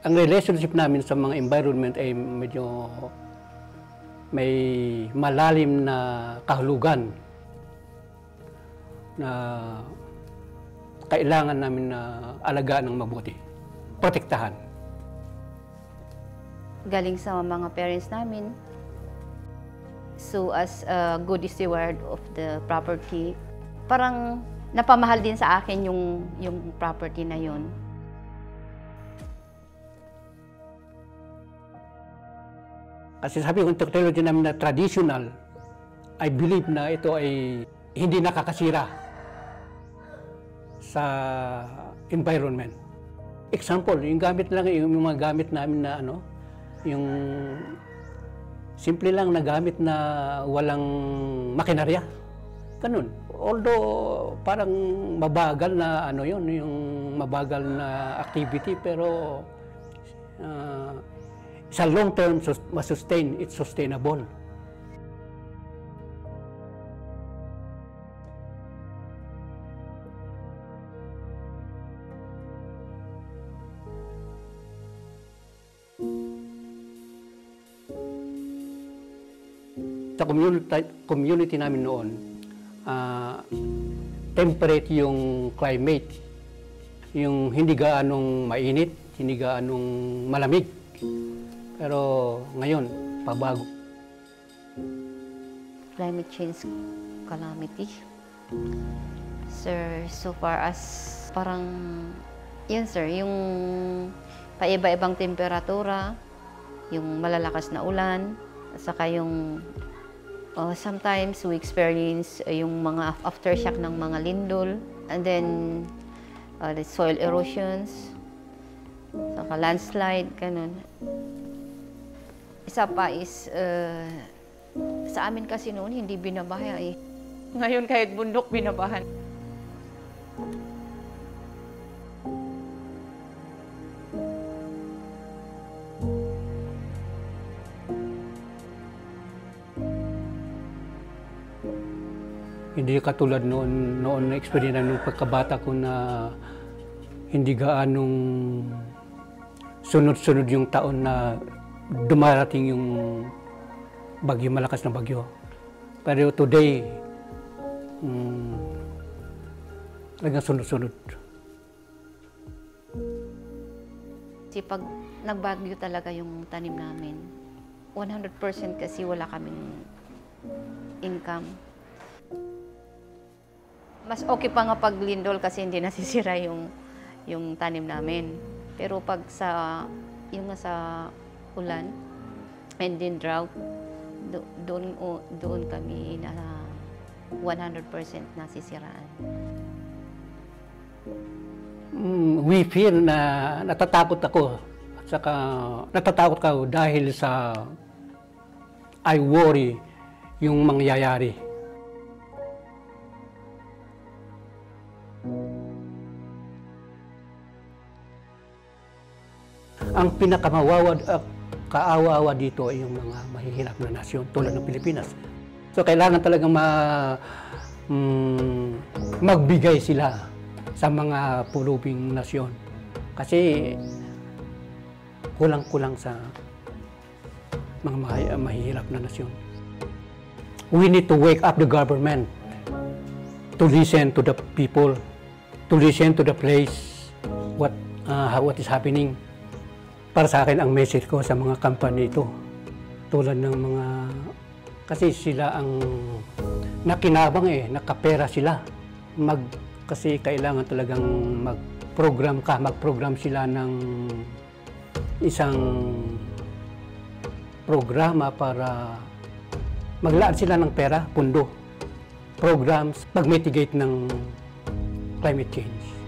Ang relationship namin sa mga environment ay medyo may malalim na kahulugan na kailangan namin na alagaan ng mabuti, protektahan. Galing sa mga parents namin. So as a good steward of the property, parang napamahal din sa akin yung property na yun. Kasi sabi ko, yung technology namin na traditional, I believe na ito ay hindi nakakasira sa environment. Example, yung gamit lang, yung mga gamit namin na yung simple lang na gamit na walang makinarya. Ganun. Although parang mabagal na yun, yung mabagal na activity, pero sa long term, masustain, it's sustainable. Sa community namin noon, temperate yung climate, yung hindi gaanong mainit, hindi gaanong malamig. Pero ngayon, pabago. Climate change calamity. Sir, so far as parang, yun sir, yung paiba-ibang temperatura, yung malalakas na ulan, saka yung sometimes we experience yung mga aftershock ng mga lindol, and then the soil erosions, saka landslide, ganun. Isa pa is, sa amin kasi noon hindi binabaha eh. Ngayon kahit bundok binabahan. Hindi katulad noon na experience nung pagkabata ko na hindi gaanong sunod-sunod yung taon na dumarating yung bagyo, malakas na bagyo. Pero today, talagang sunod-sunod. Kasi pag nagbagyo talaga yung tanim namin, 100% kasi wala kaming income. Mas okay pa nga pag lindol kasi hindi nasisira yung tanim namin. Pero pag sa ulan and then drought, doon kami na 100% nasisiraan. We feel na natatakot ako. At saka natatakot ako dahil sa I worry yung mangyayari. Ang kaawa-awa dito ay yung mga mahihirap na nasyon tulad ng Pilipinas. So kailangan talagang magbigay sila sa mga pulubing nasyon. Kasi kulang-kulang sa mga mahihirap na nasyon. We need to wake up the government to listen to the people, to listen to the place, what is happening. Para sa akin, ang message ko sa mga company ito, tulad ng mga, kasi sila ang nakinabang nakapera sila. Kasi kailangan talagang mag-program sila ng isang programa para maglaan sila ng pera, pundo, programs, mag-mitigate ng climate change.